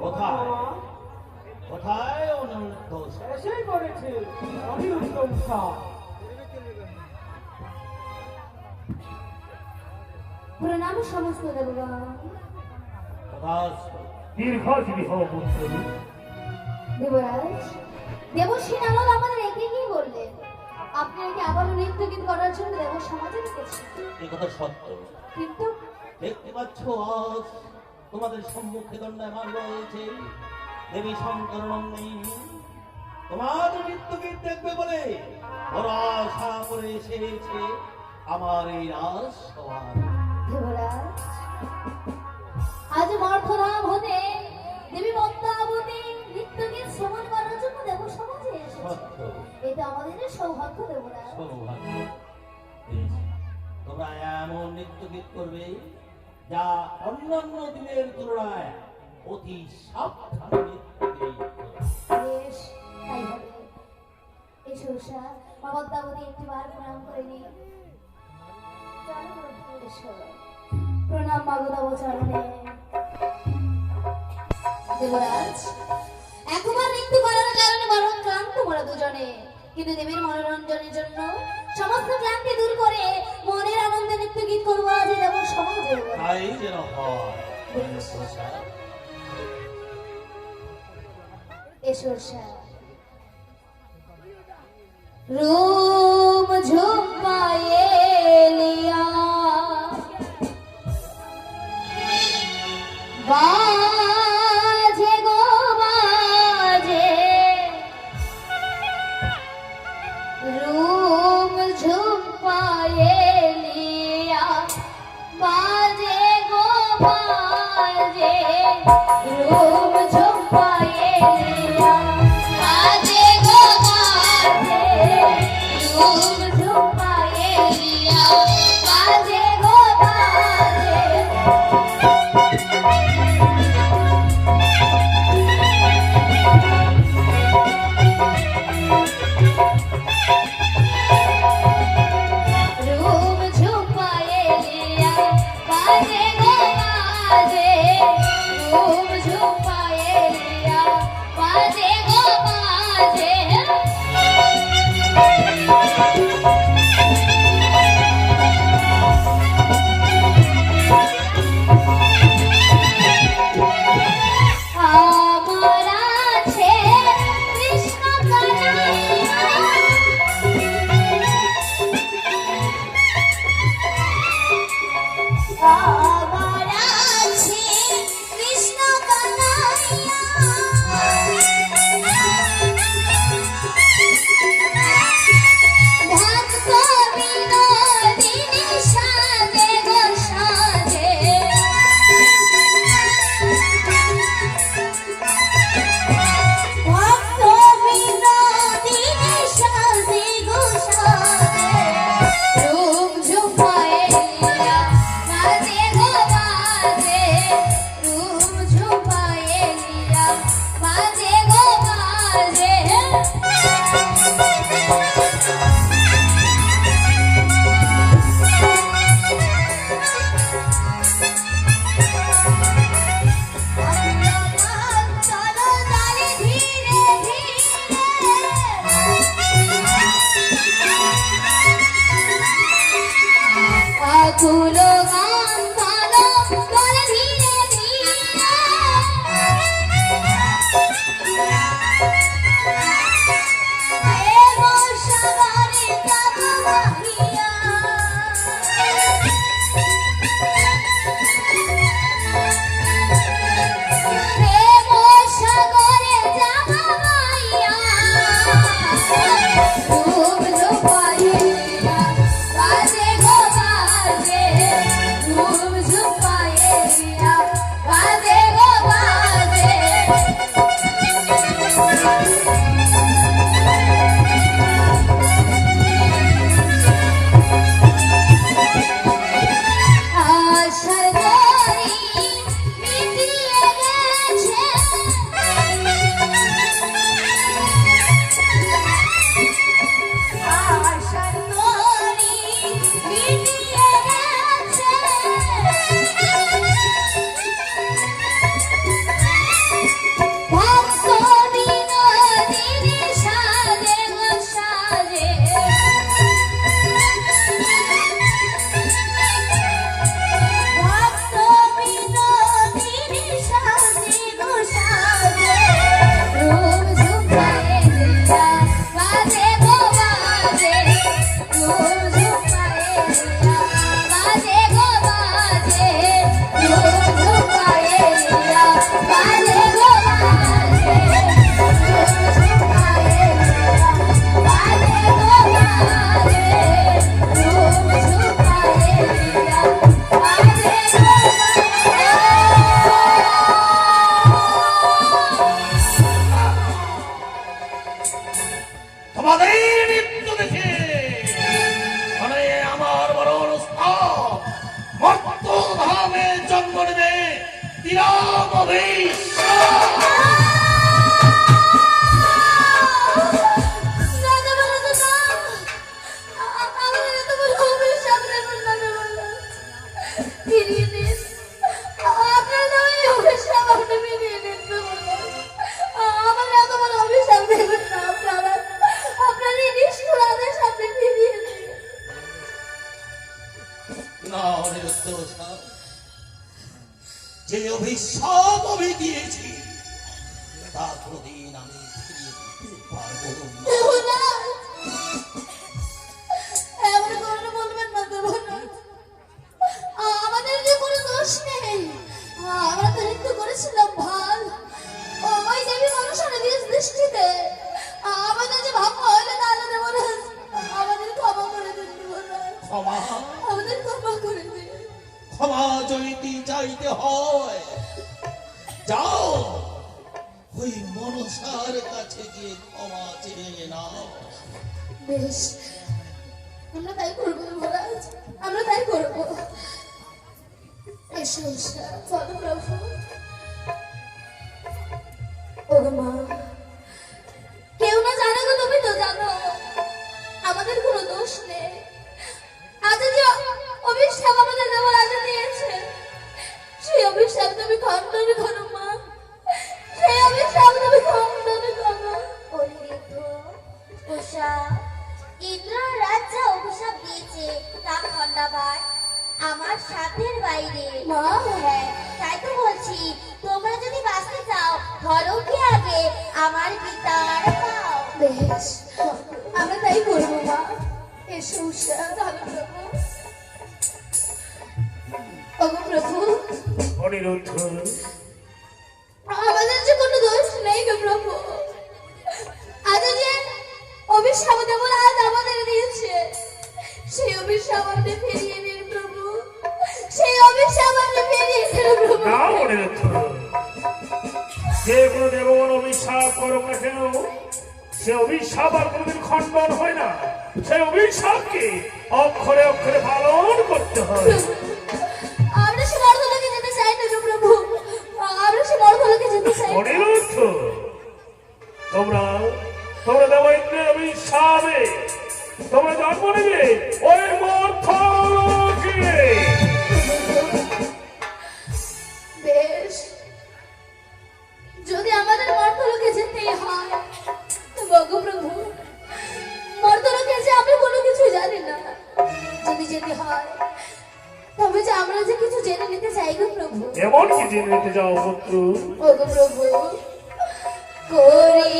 কোথায় কোথায় অনুরুদ্ধ এসেই করেছে অনিরুদ্ধ মুখা। প্রণাম সমস্ত দেবগণ। দীর্ঘজীবী হও পুত্র। দেবরাজ, দেবশ্রী নারদ আমাদের একে কি বললেন? আপনি কি আবারও নৃত্য গীত করার জন্য দেব সমাজে রেখেছেন? এই কথা সত্য, কিন্তু দেখতে পাচ্ছ আজ তোমাদের সম্মুখে দণ্ডায়মান রয়েছে দেবী শঙ্কর নন্দিনী। তোমাদের মৃত্যুগীত দেখবে বলে ওরা আশা করে এসেছে আমার এই রাজসভায়। দেবরাজ, আজ মর্থধাম হতে দেবী পদ্মাবতী নৃত্য গীত শ্রবণ করার জন্য দেব সমাজে এসেছে। সত্য, এটা আমাদের সৌভাগ্য দেবরাজ। সৌভাগ্য। বেশ, তোমরা এমন নৃত্যগীত করবে যা অন্যান্য দিনের তুলনায় অতি সাবধানে নৃত্যগীত করবে। বেশ, তাই হবে। এসো উষা, মা পদ্মাবতী একটিবার প্রণাম করে নিই। এসো, প্রণাম মাগো তব চরণে। দেবরাজ, একবার নৃত্য করার কারণে বরং ক্লান্ত মোরা দুজনে, কিন্তু দেবীর মনোরঞ্জনের জন্য সমস্ত ক্লান্তি দূর করে মনের আনন্দে নৃত্য গীত করবো আজ এই দেব সমাজে। তাই যেন হয়। এসো উষা। রূম ঝুঁকায়ে লিয়া বাজে গো বাজে, রূম ঝুঁকায়ে লিয়া বাজে গো বাজে, রূম ঝুঁকায়ে লিয়া বাজে গো বাজে, রূম ঝুঁকায়ে লিয়া বাজে গো বাজে। রূম ঝুঁকায়ে লিয়া বাজে গো বাজে, রূম ঝুঁকায়ে লিয়া বাজে গো বাজে। আমার আছে কৃষ্ণ কানাইয়া, আমার আছে কৃষ্ণ কানাইয়া, ভক্ত বিনোদিনী সাজে গো সাজে, ভক্ত বিনোদিনী সাজে গো সাজে। রূম ঝুঁকায়ে লিয়া বাজে গো বাজে, রূম ঝুঁকায়ে লিয়া বাজে গো বাজে। চলো তালে ধীরে ধীরে, আকুল গান ভালো বলে ধীরে ধীরে, দেব সাগরে যাব বাহিয়া, দেব সাগরে যাব বাহিয়া। রূম ঝুঁকায়ে লিয়া বাজে গো বাজে, তা কোনদিন আমি ফিরিয়ে দিতে পারবো না। দেবনাথ, এমন করে বলবেন না দেবনাথ। আমাদের যে কোনো দোষ নেই, আমরা তো নৃত্য করেছিলাম ভাল। ওই দেবী মানুষের বীজ দৃষ্টিতে আমাদের যে ভাগ্য হইলে তাহলে দেবনাথ আমাদের ক্ষমা করে দিন দেবনাথ, ক্ষমা আমাদের ক্ষমা করে দিন। ক্ষমা যদি চাইতে হয়, যাও ওই মনসার কাছে গিয়ে ক্ষমা চেয়ে নাও। বেশ, আমরা তাই করবো দেবরাজ, আমরা তাই করবো। এসো উষা, চলো প্রভু। ওগো মা, কেউ না জানো গো, তুমি তো জানো আমাদের কোনো দোষ নেই। আজ যে অভিশাপ আমাদের দেবরাজা দিয়েছে, সেই অভিশাপ তুমি খণ্ডন করো মা, সেই অভিশাপ তুমি খণ্ডন করো। উষা, ইন্দ্র রাজ্য অভিশাপ দিয়েছে তা খন্ডাবার আমার সাধ্যের বাইরে। মা, হ্যাঁ, তাই তো বলছি, তোমরা যদি বাঁচতে চাও ধরো কি আগে আমার পিতার পাও। বেশ, আমরা তাই করবো মা। এসো উষা, চলো প্রভু। ওগো প্রভু, অনিরুদ্ধ, আমাদের যে কোনো দোষ নেই গো প্রভু। আজ যে অভিশাপ দেবরাজ আমাদের দিয়েছে, সেই অভিশাপ আপনি ফিরিয়ে নিন প্রভু, সেই অভিশাপ আপনি ফিরিয়ে নিন প্রভু। না অনিরুদ্ধ, যে কোনো দেবগণ অভিশাপ করুক না কেন, সে অভিশাপ আর কোনোদিন খণ্ডন হয় না। সেই অভিশাপকে অক্ষরে অক্ষরে পালন করতে হয়। আমরা সে মর্দলোকে যেতে চাই না গো প্রভু, আমরা সে মর্দলোকে যেতে চাই না। অনিরুদ্ধ, তোমরা তোমরা দেবইন্দ্রের অভিশাপে তোমরা জন্ম নেবে ওই মর্ত্যলোকে। বেশ, যদি আমাদের মর্তলোকে যেতেই হয়, তবে ওগো প্রভু, মর্তলোকে যে আমি কোনো কিছু জানি না, যদি যেতে হয় তবে যে আমরা যে কিছু জেনে নিতে চাই গো প্রভু। এমন কি জেনে নিতে যাও পুত্র? ওগো প্রভু, করি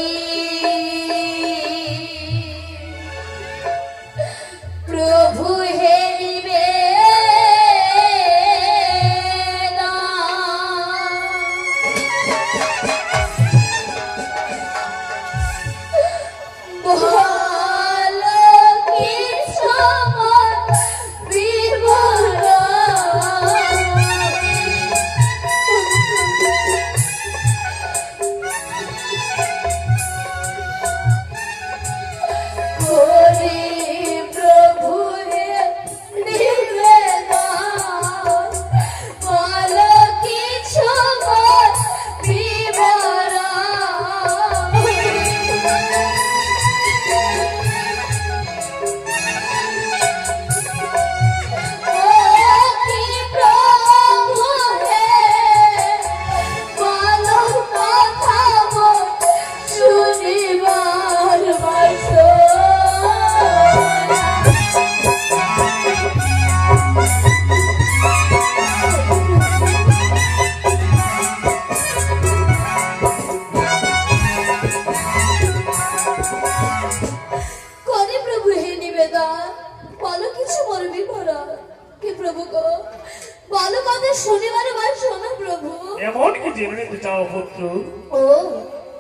প্রভু হে এমন কি জেনে নিতে চাও পুত্র? ও,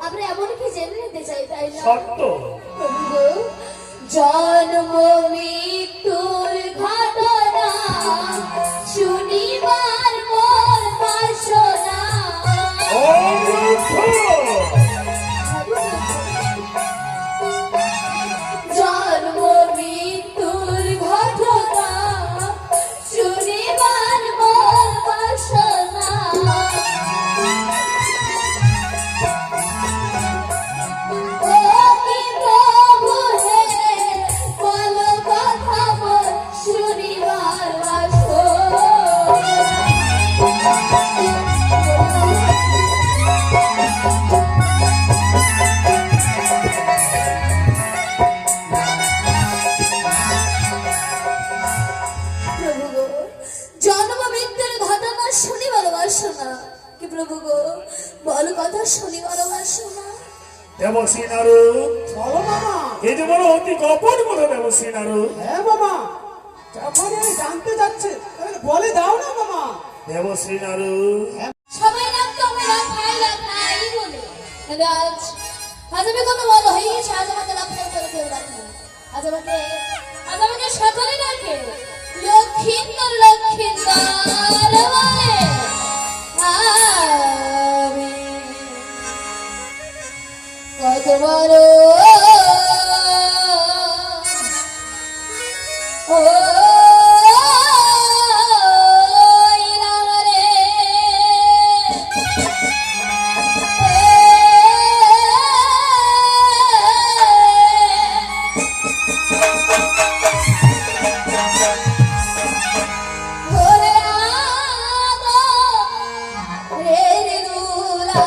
আমরা এমন কি জেনে নিতে চাই তাই না? সত্য। প্রভু, জন্ম মৃত্যুর ঘটনা শুনিবার মোর বাসনা। ও মূর্খ! জন্ম মৃত্যুর ঘটনা শুনিবার মোর বাসনা। ও কি প্রভু হে, বলো কথা মোর শুনিবার বাসনা। বল কথা শুনি বলো মা শোনা। দেবশ্রী নারদ, বলো মামা। এই যে বলো অতি গোপন বলো দেবশ্রী নারদ। হ্যাঁ মামা, যখন আমি জানতে যাচ্ছে বলে দাও না মামা। দেবশ্রী নারদ, সবাই রাখতো আমি রাখাই রাখাই বলে কিন্তু আজ আমি কত বড় হয়ে গেছি, আজ আমাকে রাখাই করে কেউ রাখে না। আজ আমাকে সকলে রাখে লক্ষ্মীন্দর লক্ষ্মীন্দর বলে। আমি কত বড় ও রাম রে, ওরে রাম রে রে দুলা।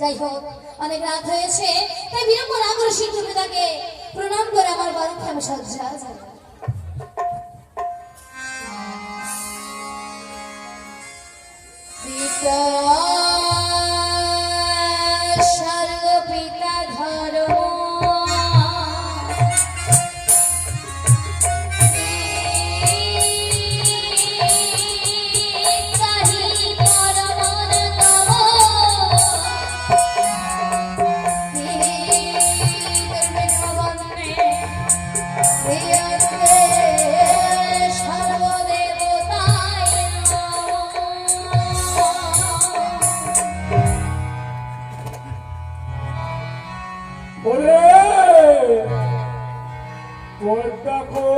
যাই হোক অনেক রাত হয়েছে, তাই বিলম্ব না করে শীঘ্র পিতাকে প্রণাম করে আমার বাড়িতে আমি সজ্জা যাই। পিতা স্বর্গ পিতা ধর্ম দেখো